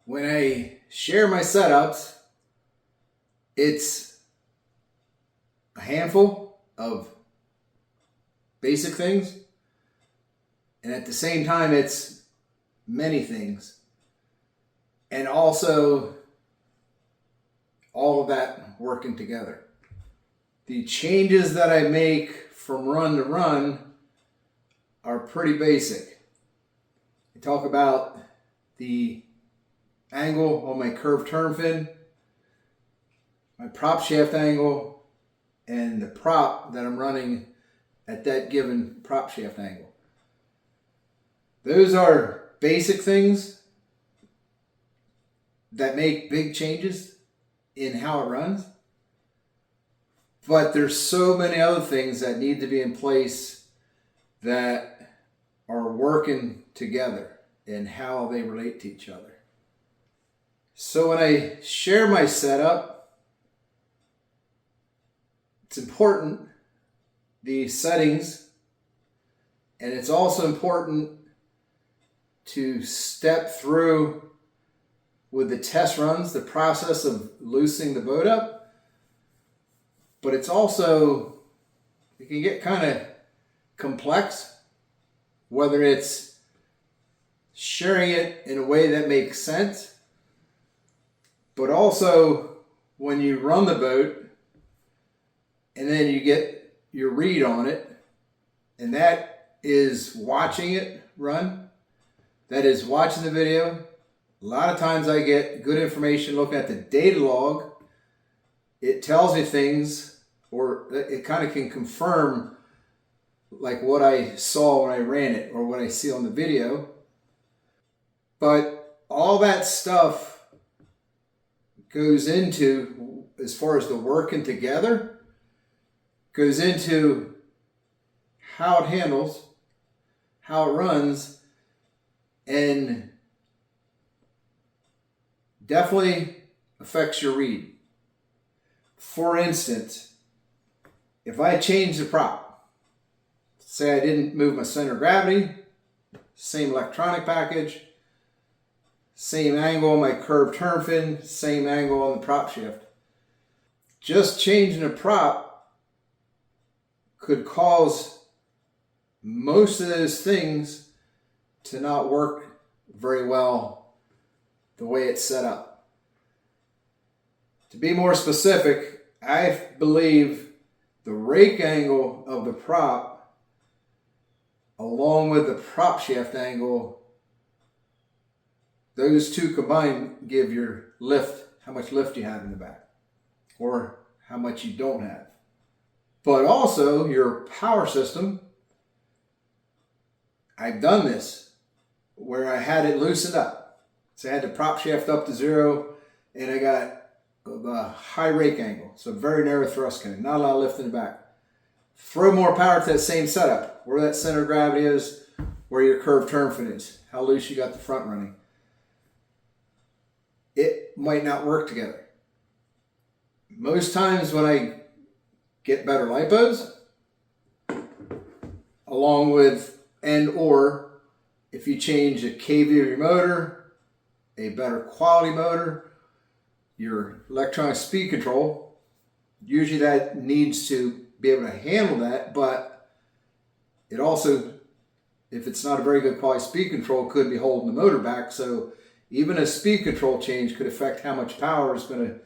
When I share my setups, it's a handful of basic things, and at the same time it's many things, and also all of that working together. The changes that I make from run to run are pretty basic. I talk about the angle on my curved turn fin, my prop shaft angle, and the prop that I'm running at that given prop shaft angle. Those are basic things that make big changes in how it runs. But there's so many other things that need to be in place that are working together and how they relate to each other. So when I share my setup, it's important, the settings, and it's also important to step through with the test runs, the process of loosening the boat up. But it's also, it can get kind of complex, whether it's sharing it in a way that makes sense, but also when you run the boat and then you get your read on it, and that is watching it run, that is watching the video. A lot of times I get good information looking at the data log. It tells me things, or it kind of can confirm like what I saw when I ran it or what I see on the video. But all that stuff goes into, as far as the working together, goes into how it handles, how it runs, and definitely affects your read. For instance, if I change the prop, say I didn't move my center of gravity, same electronic package, same angle on my curved turn fin, same angle on the prop shift. Just changing a prop could cause most of those things to not work very well the way it's set up. To be more specific, I believe the rake angle of the prop along with the prop shaft angle, those two combined give your lift, how much lift you have in the back, or how much you don't have. But also your power system. I've done this where I had it loosened up. So I had the prop shaft up to 0 and I got a high rake angle. So very narrow thrust cone, not a lot of lift in the back. Throw more power to that same setup, where that center of gravity is, where your curved turn fin is, how loose you got the front running. It might not work together. Most times when I get better lipos, along with, and or if you change the kV of your motor, a better quality motor, your electronic speed control, usually that needs to be able to handle that, but it also, if it's not a very good quality speed control, could be holding the motor back. So even a speed control change could affect how much power is going to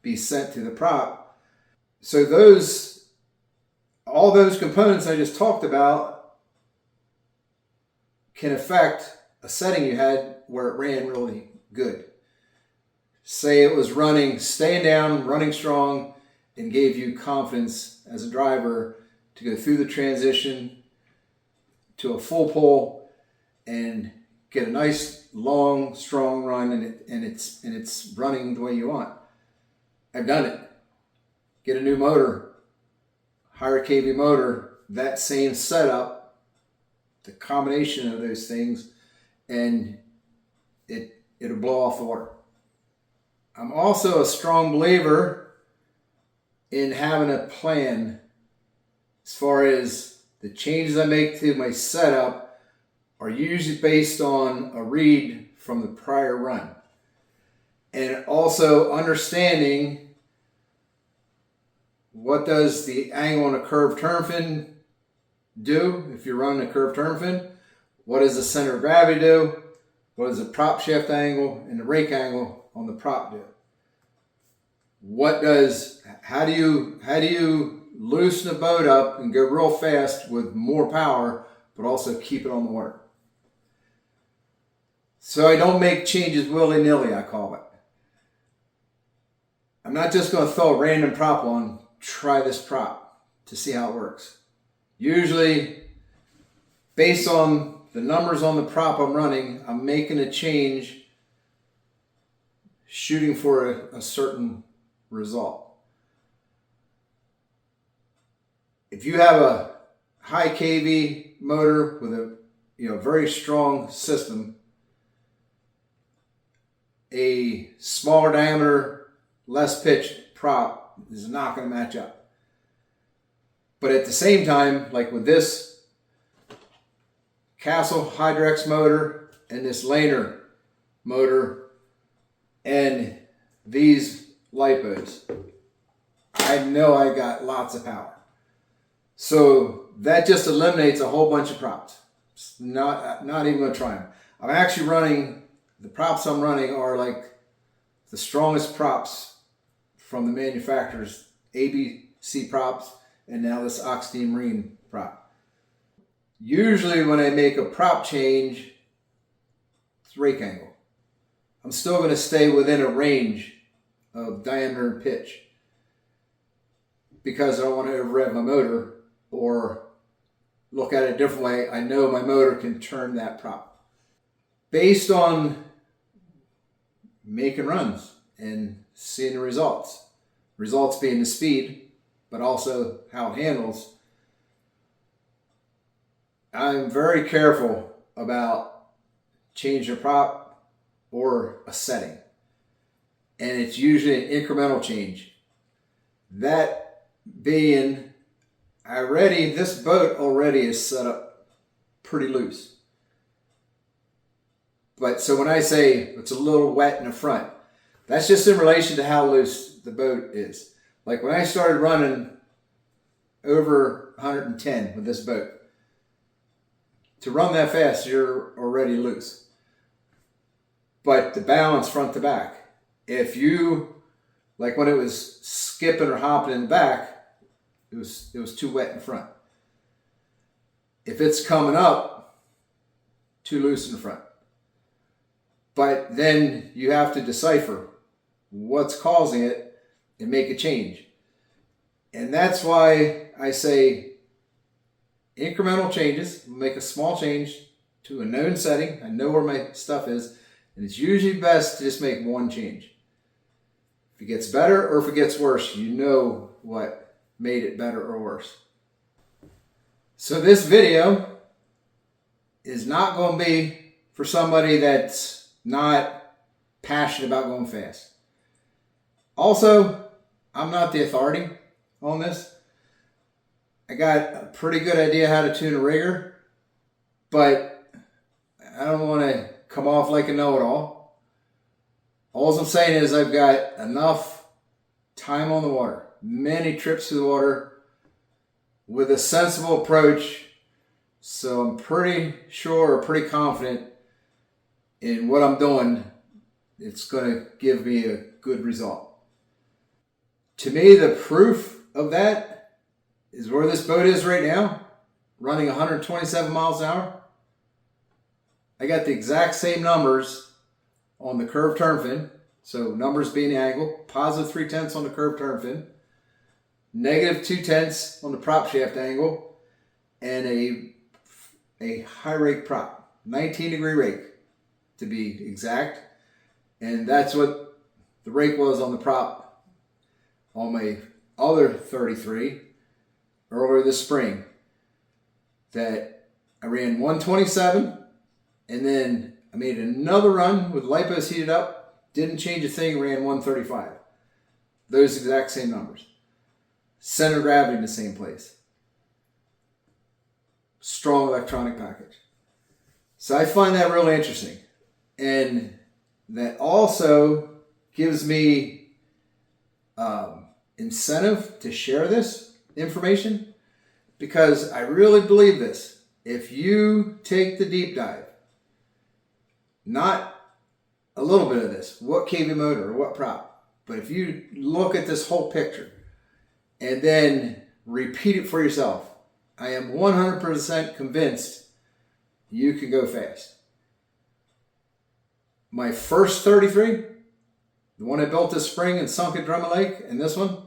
be sent to the prop. So all those components I just talked about can affect a setting you had where it ran really good. Say it was running, staying down, running strong, and gave you confidence as a driver to go through the transition to a full pull and get a nice, long, strong run, and it's running the way you want. I've done it. Get a new motor, higher kV motor, that same setup, the combination of those things, and it'll blow off the water. I'm also a strong believer in having a plan as far as the changes I make to my setup are usually based on a read from the prior run. And also understanding what does the angle on a curved turn fin do if you're running a curved turn fin? What does the center of gravity do? What does the prop shaft angle and the rake angle on the prop do? How do you loosen the boat up and go real fast with more power, but also keep it on the water? So I don't make changes willy-nilly, I call it. I'm not just going to throw a random prop on, try this prop to see how it works. Usually, based on the numbers on the prop I'm running, I'm making a change, shooting for a certain result. If you have a high KV motor with a very strong system, a smaller diameter, less pitched prop is not going to match up. But at the same time, like with this Castle Hydrex motor and this Laner motor and these lipos, I know I got lots of power. So that just eliminates a whole bunch of props. Not even going to try them. I'm actually running, the props I'm running are like the strongest props from the manufacturers, ABC props, and now this Oxteam Marine prop. Usually when I make a prop change, it's rake angle. I'm still going to stay within a range of diameter and pitch because I don't want to over-rev my motor, or look at it a different way, I know my motor can turn that prop. Based on making runs and seeing the results being the speed, but also how it handles, I'm very careful about changing a prop or a setting. And it's usually an incremental change. That being, this boat already is set up pretty loose. But so when I say it's a little wet in the front, that's just in relation to how loose the boat is. Like when I started running over 110 with this boat, to run that fast, you're already loose. But the balance front to back, if you, like when it was skipping or hopping in the back, it was too wet in front. If it's coming up, too loose in the front. But then you have to decipher what's causing it and make a change. And that's why I say incremental changes. Make a small change to a known setting. I know where my stuff is. And it's usually best to just make one change. If it gets better or if it gets worse, you know what made it better or worse. So this video is not going to be for somebody that's not passionate about going fast. Also, I'm not the authority on this. I got a pretty good idea how to tune a rigger, but I don't want to come off like a know-it-all. All I'm saying is I've got enough time on the water, many trips to the water with a sensible approach. So I'm pretty sure, or pretty confident in what I'm doing. It's going to give me a good result. To me, the proof of that is where this boat is right now, running 127 miles an hour. I got the exact same numbers on the curved turn fin. So numbers being the angle, positive 0.3 on the curved turn fin, negative 0.2 on the prop shaft angle, and a high rake prop, 19-degree rake to be exact. And that's what the rake was on the prop on my other 33 earlier this spring. That I ran 127, and then I made another run with lipos heated up, didn't change a thing, ran 135. Those exact same numbers. Center of gravity in the same place. Strong electronic package. So I find that really interesting. And that also gives me incentive to share this information, because I really believe this. If you take the deep dive, not a little bit of this, what kV motor or what prop, but if you look at this whole picture and then repeat it for yourself, I am 100% convinced you can go fast. My first 33, the one I built this spring and sunk at Drummond Lake, and this one,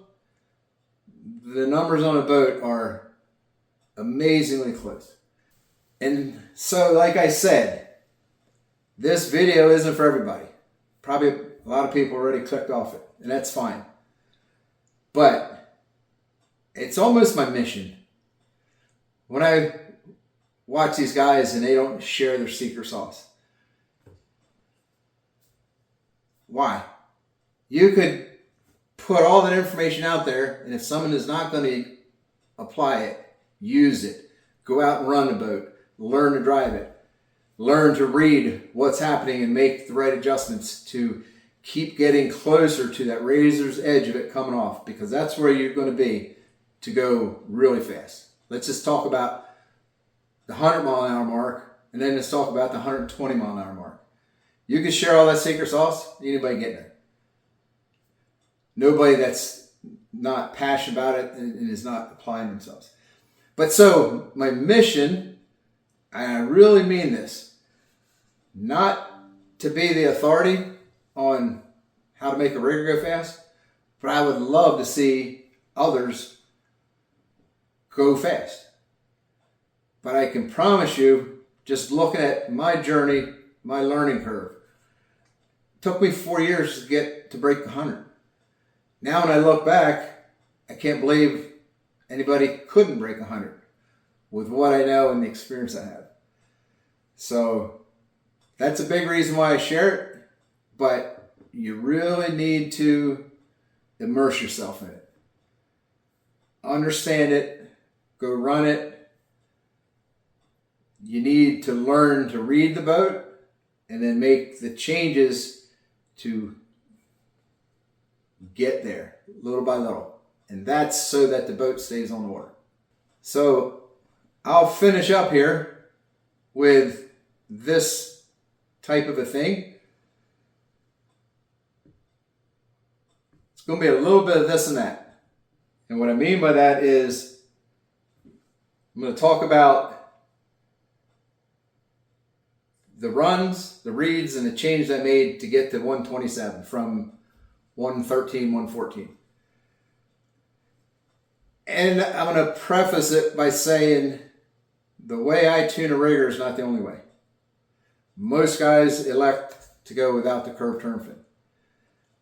the numbers on a boat are amazingly close. And so, like I said, this video isn't for everybody. Probably a lot of people already clicked off it, and that's fine. But it's almost my mission. When I watch these guys and they don't share their secret sauce. Why? You could put all that information out there, and if someone is not going to apply it, use it. Go out and run the boat. Learn to drive it. Learn to read what's happening and make the right adjustments to keep getting closer to that razor's edge of it coming off, because that's where you're going to be to go really fast. Let's just talk about the 100 mile an hour mark, and then let's talk about the 120 mile an hour mark. You can share all that secret sauce, anybody getting there. Nobody that's not passionate about it and is not applying themselves. But so my mission, and I really mean this, not to be the authority on how to make a rigger go fast, but I would love to see others go fast. But I can promise you, just looking at my journey, my learning curve, it took me 4 years to get to break 100. Now when I look back, I can't believe anybody couldn't break 100 with what I know and the experience I have. So that's a big reason why I share it, but you really need to immerse yourself in it. Understand it, go run it. You need to learn to read the boat and then make the changes to get there little by little. And that's so that the boat stays on the water. So I'll finish up here with this type of a thing. It's going to be a little bit of this and that. And what I mean by that is I'm going to talk about the runs, the reads, and the change I made to get to 127 from 113, 114. And I'm going to preface it by saying the way I tune a rigger is not the only way. Most guys elect to go without the curved turn fin.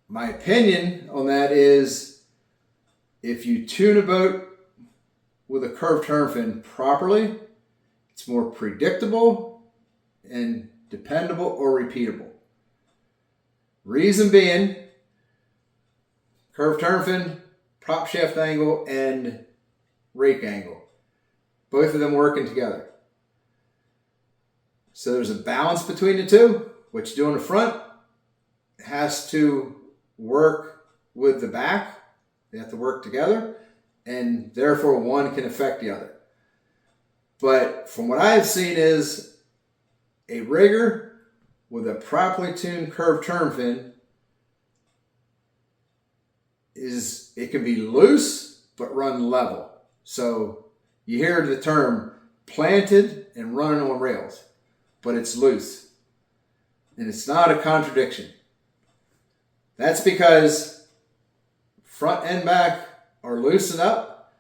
My opinion on that is if you tune a boat with a curved turn fin properly, it's more predictable and dependable or repeatable. Reason being, curved turn fin, prop shaft angle, and rake angle. Both of them working together. So there's a balance between the two. What you do on the front has to work with the back. They have to work together, and therefore one can affect the other. But from what I've seen is a rigger with a properly tuned curved turn fin it can be loose but run level. So you hear the term planted and running on rails, but it's loose. And it's not a contradiction. That's because front and back are loosened up,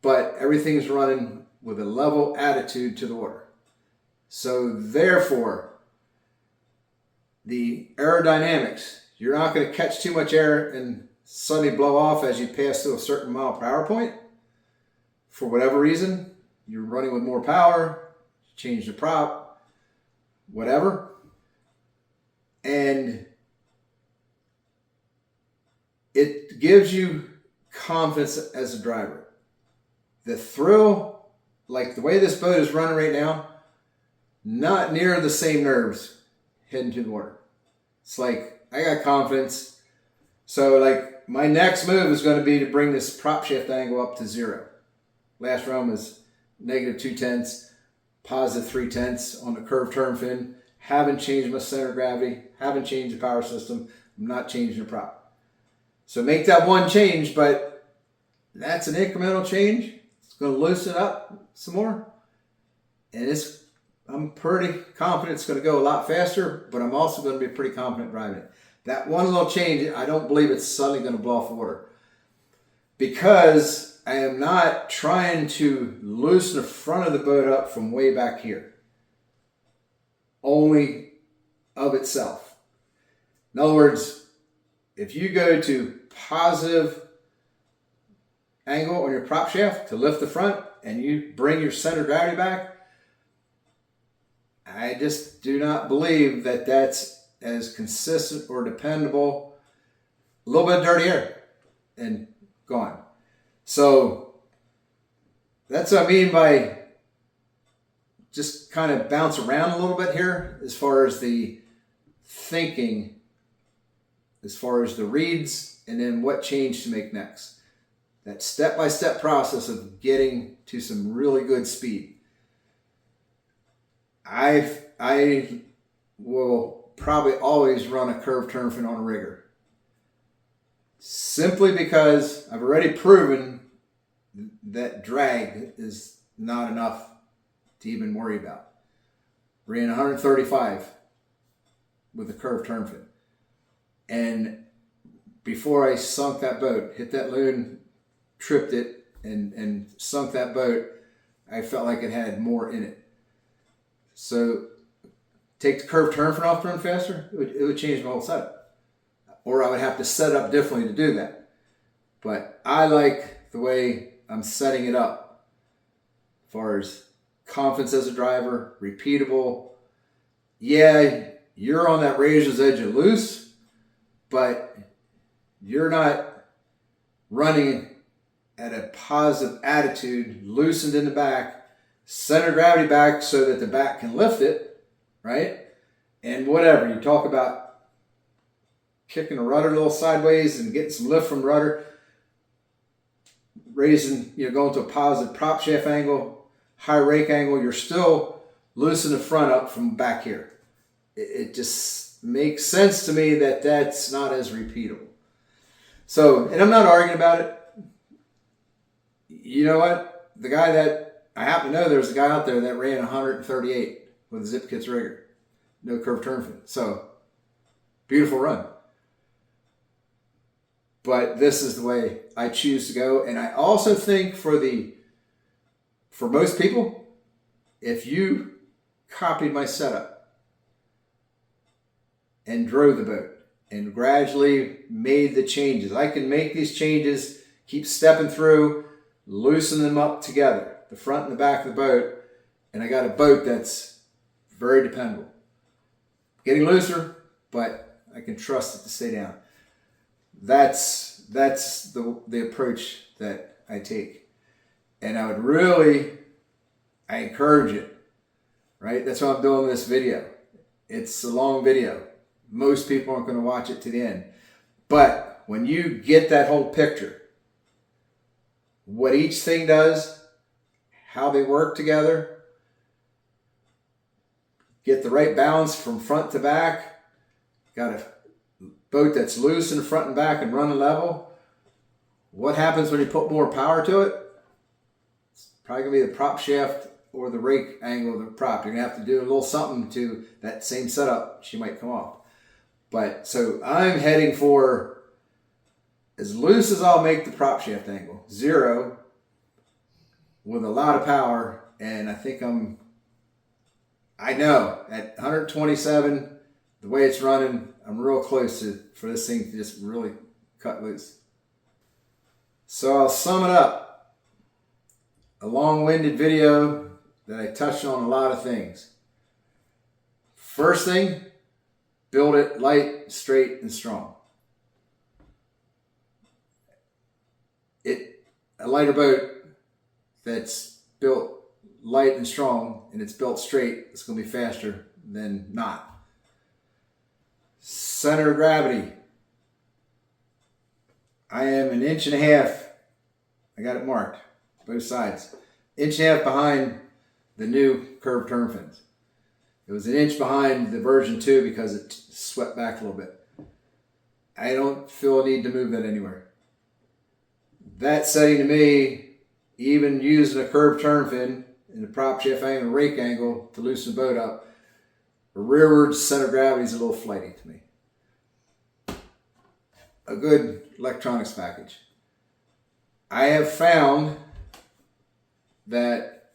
but everything's running with a level attitude to the water. So therefore, the aerodynamics, you're not going to catch too much air and suddenly blow off as you pass to a certain mile per hour point. For whatever reason, you're running with more power, change the prop, whatever. And it gives you confidence as a driver. The thrill, like the way this boat is running right now, not near the same nerves heading to the water. It's like, I got confidence. So like my next move is going to be to bring this prop shaft angle up to 0. Last run was -0.2, +0.3 on the curved turn fin. Haven't changed my center of gravity. Haven't changed the power system. I'm not changing the prop. So make that one change, but that's an incremental change. It's going to loosen up some more. And I'm pretty confident it's going to go a lot faster, but I'm also going to be pretty confident driving it. That one little change, I don't believe it's suddenly going to blow off the water, because I am not trying to loosen the front of the boat up from way back here, only of itself. In other words, if you go to positive angle on your prop shaft to lift the front and you bring your center of gravity back, I just do not believe that that's as consistent or dependable. A little bit of dirty air and gone. So that's what I mean by just kind of bounce around a little bit here as far as the thinking, as far as the reads, and then what change to make next. That step-by-step process of getting to some really good speed. I will probably always run a curved turn fin on a rigger, simply because I've already proven that drag is not enough to even worry about. Ran 135 with a curved turn fin, and before I sunk that boat, hit that loon, tripped it, and sunk that boat, I felt like it had more in it. So take the curved turn fin off to run faster, it would change my whole setup. Or I would have to set it up differently to do that. But I like the way I'm setting it up as far as confidence as a driver, repeatable. Yeah, you're on that razor's edge of loose, but you're not running at a positive attitude, loosened in the back, center gravity back so that the back can lift it, right? And whatever, you talk about kicking the rudder a little sideways and getting some lift from the rudder, raising, going to a positive prop shaft angle, high rake angle, you're still loosening the front up from back here. It just makes sense to me that that's not as repeatable. So, and I'm not arguing about it. You know what? The guy that I happen to know, there's a guy out there that ran 138 with a Zippkits rigger, no curved turn fin. So, beautiful run. But this is the way I choose to go. And I also think for most people, if you copied my setup and drove the boat and gradually made the changes, I can make these changes, keep stepping through, loosen them up together, the front and the back of the boat, and I got a boat that's very dependable. Getting looser, but I can trust it to stay down. That's the approach that I take. And I encourage it, right? That's why I'm doing this video. It's a long video. Most people aren't going to watch it to the end. But when you get that whole picture, what each thing does, how they work together, get the right balance from front to back, got a boat that's loose in the front and back and running level. What happens when you put more power to it? It's probably going to be the prop shaft or the rake angle of the prop. You're going to have to do a little something to that same setup. She might come off. But so I'm heading for as loose as I'll make the prop shaft angle, 0, with a lot of power. And I think I know at 127, the way it's running, I'm real close for this thing to just really cut loose. So I'll sum it up. A long-winded video that I touched on a lot of things. First thing, build it light, straight, and strong. A lighter boat that's built light and strong and it's built straight, it's going to be faster than not. Center of gravity. I am 1.5 inches. I got it marked, both sides. 1.5 inches behind the new curved turn fins. It was 1 inch behind the version 2 because it swept back a little bit. I don't feel a need to move that anywhere. That setting to me, even using a curved turn fin and the prop shaft angle and rake angle to loosen the boat up, the rearward center of gravity is a little flighty to me. A good electronics package. I have found that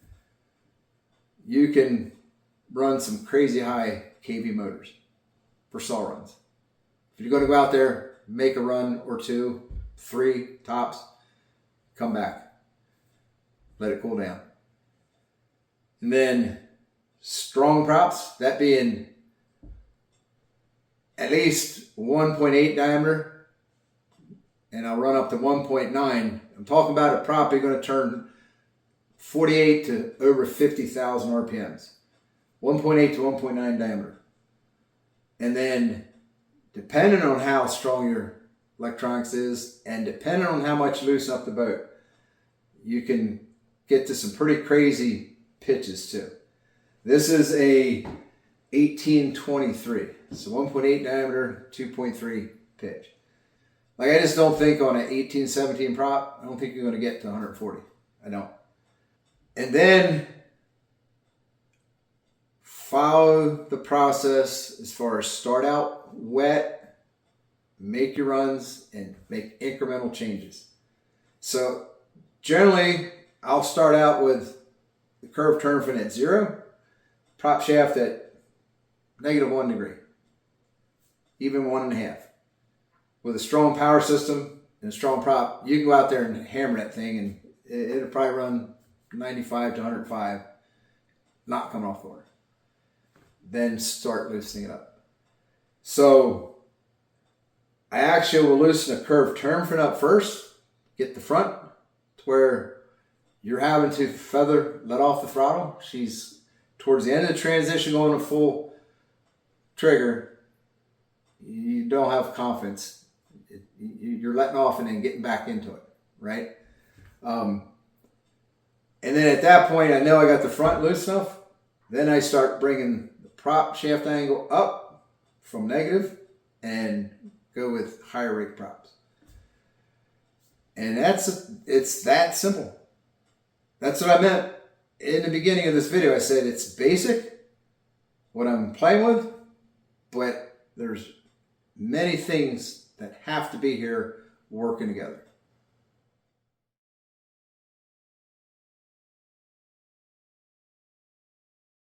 you can run some crazy high kV motors for saw runs. If you're going to go out there, make a run or 2, 3 tops, come back, let it cool down. And then strong props, that being at least 1.8 diameter, and I'll run up to 1.9. I'm talking about a prop you're going to turn 48 to over 50,000 RPMs. 1.8 to 1.9 diameter. And then depending on how strong your electronics is and depending on how much you loosen up the boat, you can get to some pretty crazy pitches too. This is a 1823, so 1.8 diameter, 2.3 pitch. Like, I just don't think on an 1817 prop, I don't think you're going to get to 140. I don't. And then follow the process as far as start out wet, make your runs, and make incremental changes. So generally, I'll start out with the curved turn fin at 0, prop shaft at -1 degree, even 1.5. With a strong power system and a strong prop, you can go out there and hammer that thing and it'll probably run 95 to 105, not coming off the water. Then start loosening it up. So I actually will loosen a curved turn fin up first, get the front to where you're having to let off the throttle. She's towards the end of the transition going to full trigger. You don't have confidence. You're letting off and then getting back into it, right? And then at that point, I know I got the front loose enough. Then I start bringing the prop shaft angle up from negative and go with higher rake props. And it's that simple. That's what I meant in the beginning of this video. I said it's basic, what I'm playing with, but there's many things that have to be here working together.